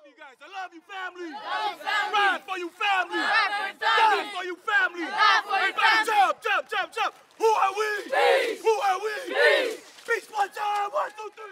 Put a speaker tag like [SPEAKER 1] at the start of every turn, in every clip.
[SPEAKER 1] you guys. I love you, family. Ride for you, family. Die for you, family. Everybody jump, jump, jump, jump. Who are we? Peace. Who are we? Peace. Peace one time. 1, 2, 2.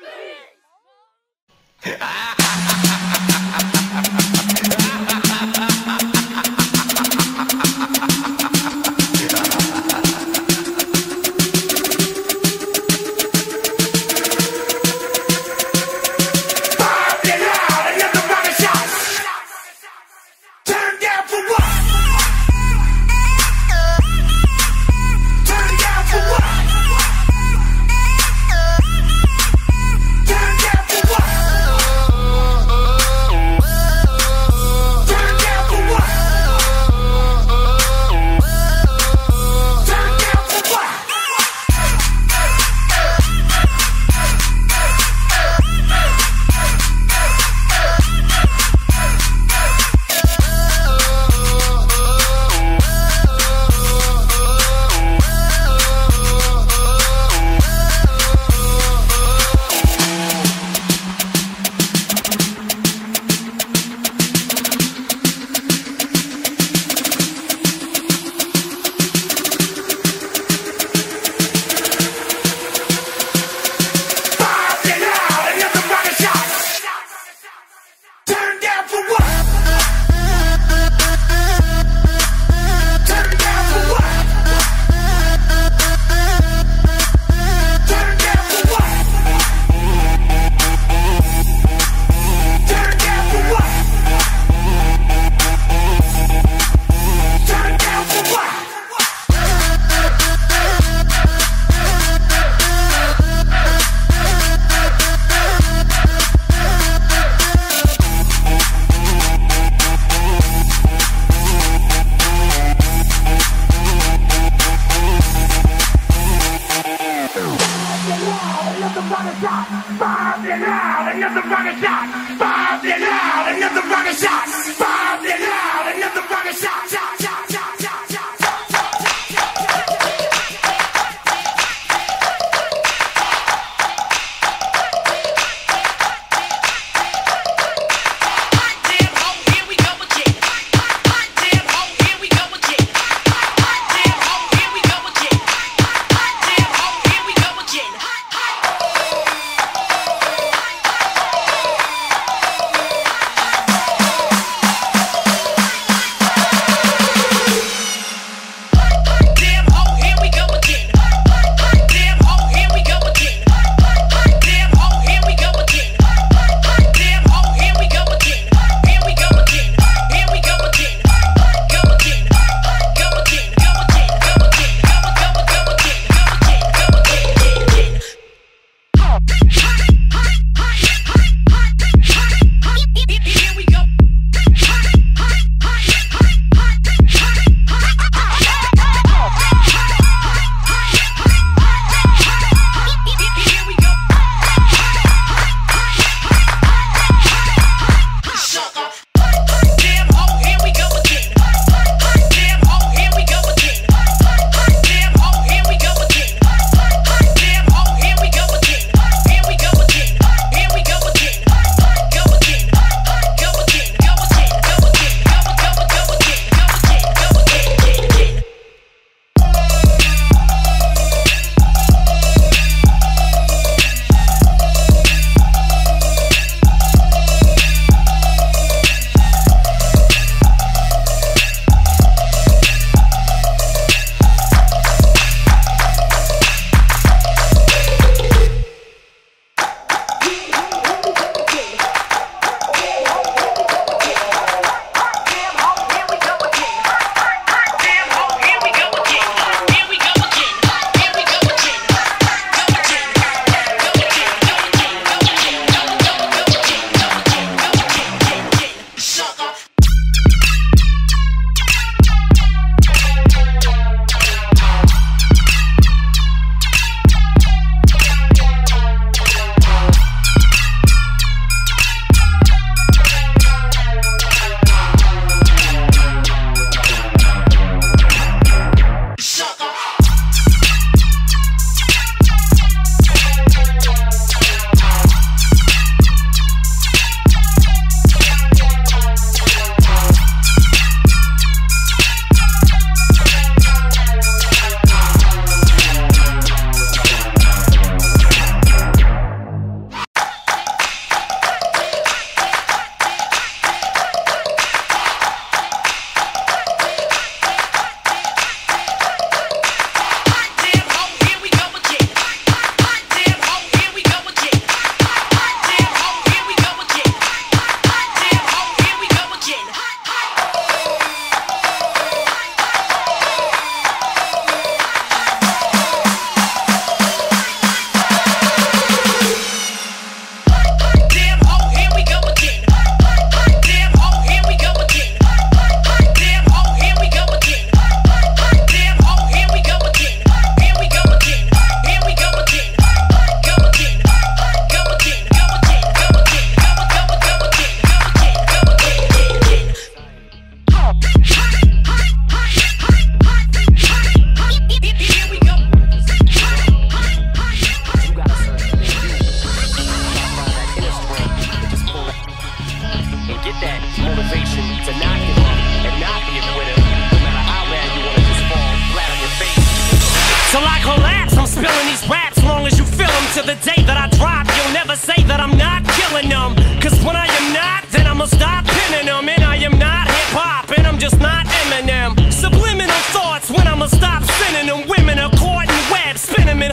[SPEAKER 2] to the day that I drop. You'll never say that I'm not killing them, cause when I am not, then I'ma stop pinning them. And I am not hip-hop, and I'm just not Eminem. Subliminal thoughts when I'ma stop sending them. Women are caught in webs, spin them in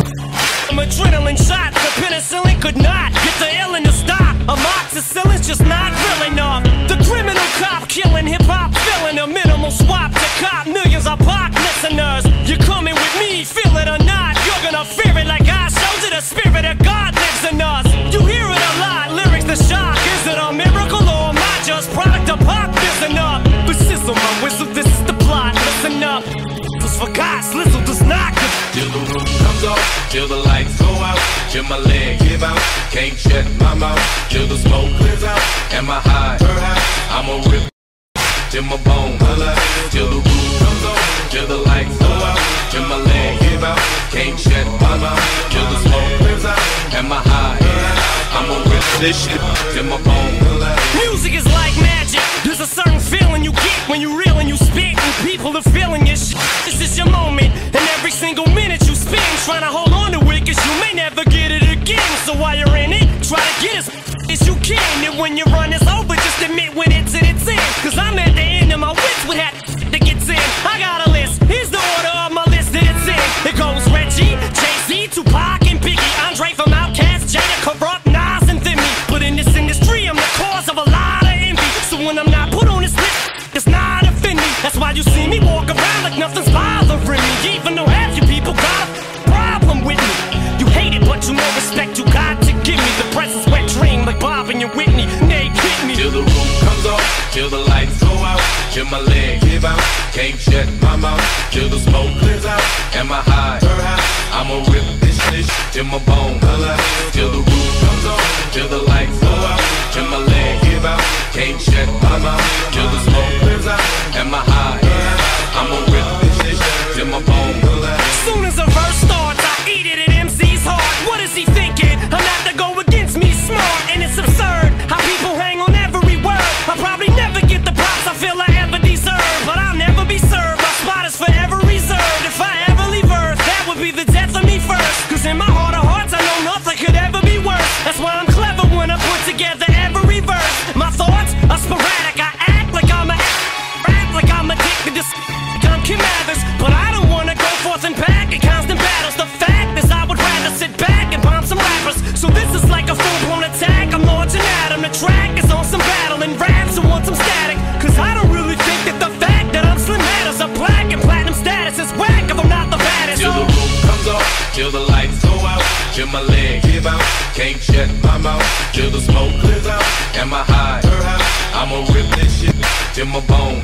[SPEAKER 2] adrenaline shots. The penicillin could not get the illin to stop. Amoxicillin's just not real enough. The criminal cop killing hip-hop, filling a minimal swap to cop millions of pop listeners. You're coming with me, feel it or not. You're gonna fear it like I showed you. The spirit of God lives in us. You hear it a lot, lyrics to shock. Is it a miracle or am I just product of pop? Listen up, but sizzle my whistle, this is the plot. Listen up, cause for God's Slizzle does not.
[SPEAKER 3] Till the roof comes off, till the lights go out, till my legs give out, can't shut my mouth, till the smoke clears out, and my high, I'ma rip till my bone, till the roof comes off, till the lights go out, till my legs give out, can't shut my mouth, till the smoke clears out, and my high, I'ma rip this shit till my bone.
[SPEAKER 2] Music is like magic. There's a certain feeling you get when you reel and you spit, and people are feeling your shit. This is your moment, and every single minute you spend trying to hold on to it, cause you may never get it again. So while you're in it, try to get as you can. And when your run is over, just admit when it's in its end. Cause I'm at the end of my wits with that that gets in. I got a list, here's the order of my list that it's in. It goes Reggie, Jay-Z, Tupac, and Biggie, Andre from Outkast, Jada, Corrupt, Nas, and Thimmy. But in this industry, I'm the cause of a lot of envy. So when I'm not put on this list, it's not offend me. That's why you see me walk around like nothing's bothering me. Even though half you people got a problem with me. You hate it, but you know respect you got to give me. The presence wet dream like Bob and your Whitney. They hit me.
[SPEAKER 3] Till the roof comes off, till the lights go out, till my legs give out, can't shut my mouth, till the smoke clears out, and my high, I'ma rip this shit till my bone. Till the roof comes off, till the lights go out, till my legs give out, can't shut my mouth, till the smoke clears out, and my high, I'ma rip this shit till my bone.
[SPEAKER 2] Soon as a verse starts, I eat it at MC's heart. What is he thinking? I'm not to go against me, smart, and it's absurd how people hang on every word. I'll probably never get the props I feel I ever deserve, but I'll never be served. My spot is forever reserved. If I ever leave Earth, that would be the death of me first. Cause in my heart of hearts, I know nothing could ever be worse. That's why I'm clever when I put together every verse. My thoughts are sporadic. I act like I'm addicted to I'm Kim Mathers, but I don't wanna go forth and back in constant battles. The fact is I would rather sit back and bomb some rappers. So this is like a full-blown attack. I'm launching at 'em. The track is on some battle and raps who want some static. Cause I don't really think that the fact that I'm Slim matters. A black and platinum status is whack if I'm not the baddest.
[SPEAKER 3] Till the roof comes off, till the lights go out, till my legs give out, can't shut my mouth, till the smoke clears out, and my high, I'ma rip this shit till my bone.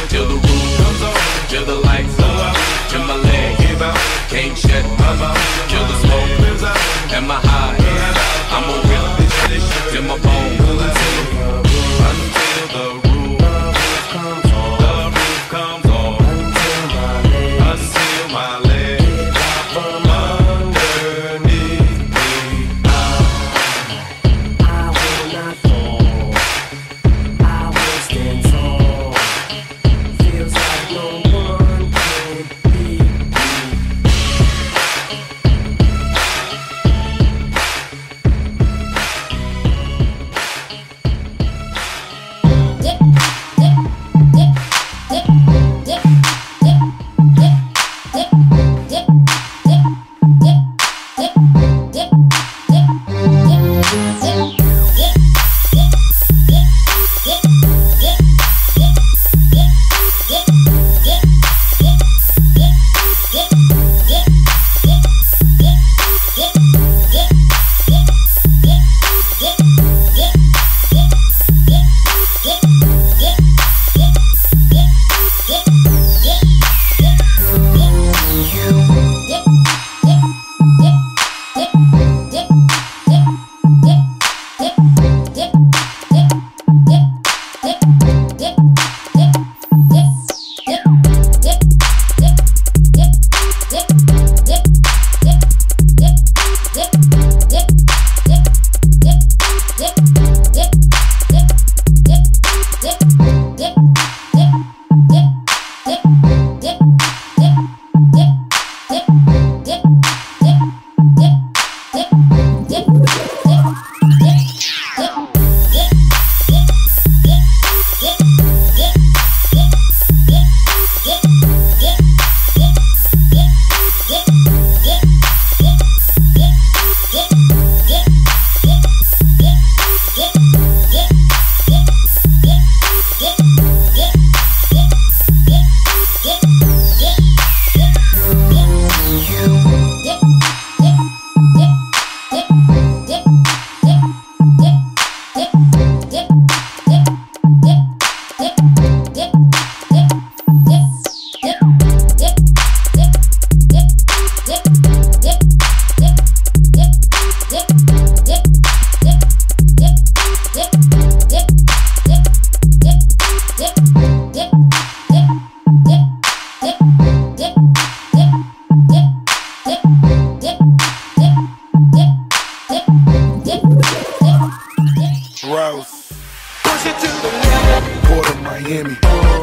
[SPEAKER 3] Till the roof comes off, till the lights go out, till my legs give out, can't shut my mouth, till the smoke clears out, and my high, I'ma rip this shit till my bone. Until the roof comes off, the roof comes off, until my legs from underneath me.
[SPEAKER 4] I will not fall, I will stand tall. Feels like no one can beat me.
[SPEAKER 5] Emmy.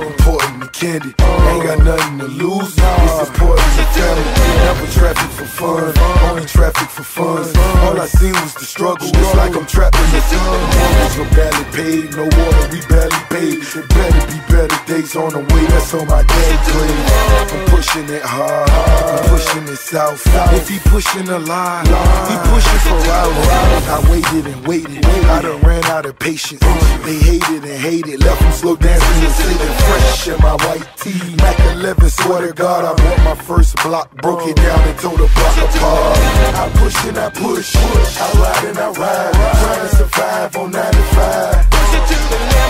[SPEAKER 5] Important to Candy. Ain't got nothing to lose. It's important to family. Never traffic for fun. Only traffic for fun. All I seen was the struggle. It's like I'm trapped in the sun. Mortgage are barely paid. No water, we barely paid. It better be better days on the way. That's on my dad grave. I'm pushing it hard. I'm pushing it south. If he pushing a lie, he pushing for hours. I waited and waited. I done ran out of patience. They hated and hated. Left them slow dancing and sitting fresh in my white tee. Mac 11, swear to God, I bought my first block. Broke it down and tore the block apart. I push and I push. I ride and I ride. Trying to survive on 95.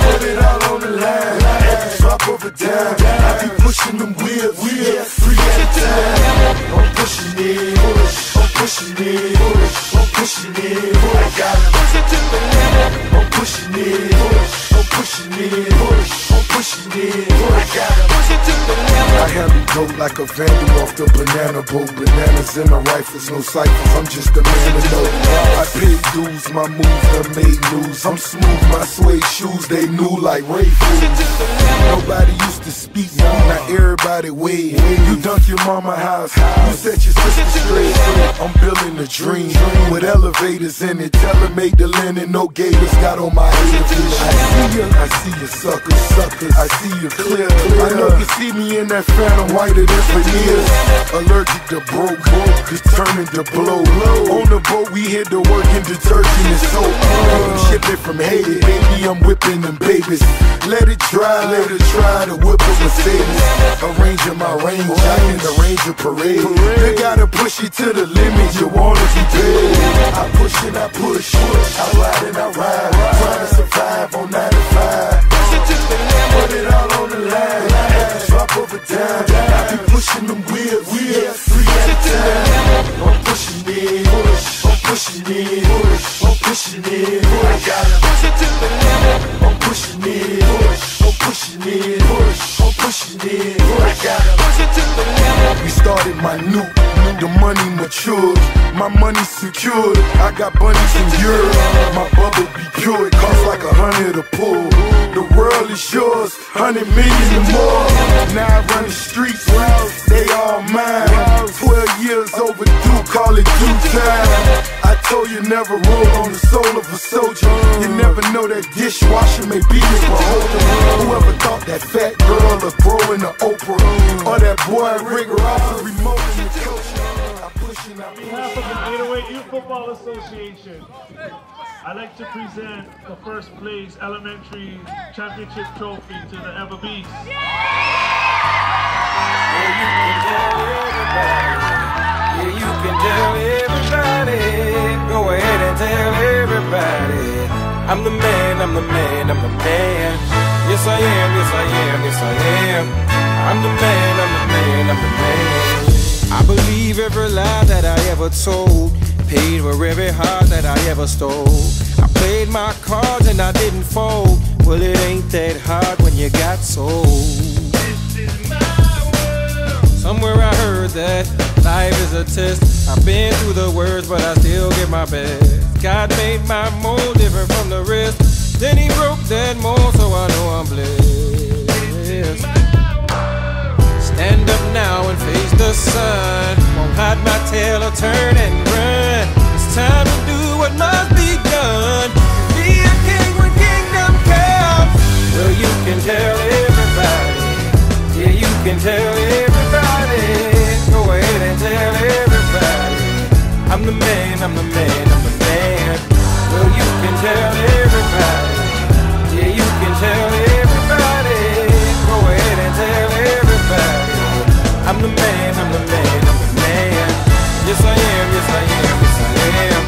[SPEAKER 5] Put it all on the line. Every drop of a dime. I be pushing them wheels. 3 at a time. I'm pushing it. I'm pushing it. I'm pushing it. I got it. I'm pushing it. I'm pushing it. I'm pushing it. I got it. I handle dope like a vandal off the banana boat. Bananas in my rifles, no ciphers. I'm just a man to know. I paid dues, my moves done made news. I'm smooth, my suede shoes, they new like Ray Foods. Nobody used to speak, now everybody wave. You dunk your mama house, you set your sister straight. I'm building a dream with elevators in it. Tell her make the linen, no gators got on my head. I see you suckers. I see you clear. I know you see me in that phantom whiter than veneers. Allergic to broke, determined to blow. On the boat we hit the work in detergent and soap. Shipping from Haiti, baby I'm whipping them babies. Let it try to whip a Mercedes. Arranging my range, I can arrange a parade. You gotta push it to the limit, you wanna be paid. I push and I push, I ride and I ride. Trying to survive on 95. Put it all on the line, every drop of a dime. I be pushing them wheels, 3 at a time. I'm pushing it, I'm pushing it, I'm pushing it. I got it. I'm pushing it, I'm pushing it, I'm pushing it. I got it. We started minute, the money matured, my money secured. I got bunnies in Europe, my bubble be pure. It costs like 100 a pull. The world is yours, 100 million or more. Now I run the streets, they all mine. 12 years overdue, call it due time. I told you never roll on the soul of a soldier. You never know that dishwasher may be his beholder. Whoever thought that fat girl would grow into Oprah, or that boy Rick Ross remote in the culture. I push and I push.
[SPEAKER 6] On behalf of the 808 Youth Football Association, I'd like to present the first place elementary championship trophy to the Ever Beast.
[SPEAKER 7] You can tell everybody. Go ahead and tell everybody. I'm the man, I'm the man, I'm the man. Yes I am, yes I am, yes I am. I'm the man, I'm the man, I'm the man. I believe every lie that I ever told. Paid for every heart that I ever stole. I played my cards and I didn't fold. Well, it ain't that hard when you got sold. This is my world. Somewhere I heard that life is a test. I've been through the worst, but I still give my best. God made my mold different from the rest. Then he broke that mold, so I know I'm blessed. Stand up now and face the sun. Won't hide my tail or turn and run. It's time to do what must be done. Be a king when kingdom comes. Well, you can tell everybody. Yeah, you can tell everybody. Go ahead and tell everybody. I'm the man, I'm the man, I'm the man. Well, you can tell everybody. Yeah, you can tell everybody. Go ahead and tell everybody. I'm the man, I'm the man, I'm the man. Yes I am, yes I am, yes I am.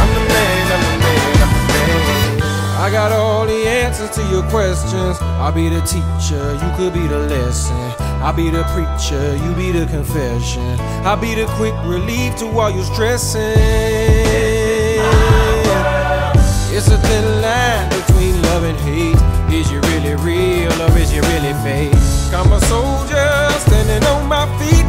[SPEAKER 7] I'm the man, I'm the man, I'm the man. I got all the answers to your questions. I'll be the teacher, you could be the lesson. I'll be the preacher, you be the confession. I'll be the quick relief to all your stressing. It's a thin line between love and hate. Is you really real or is you really fake? I'm a soldier standing on my feet.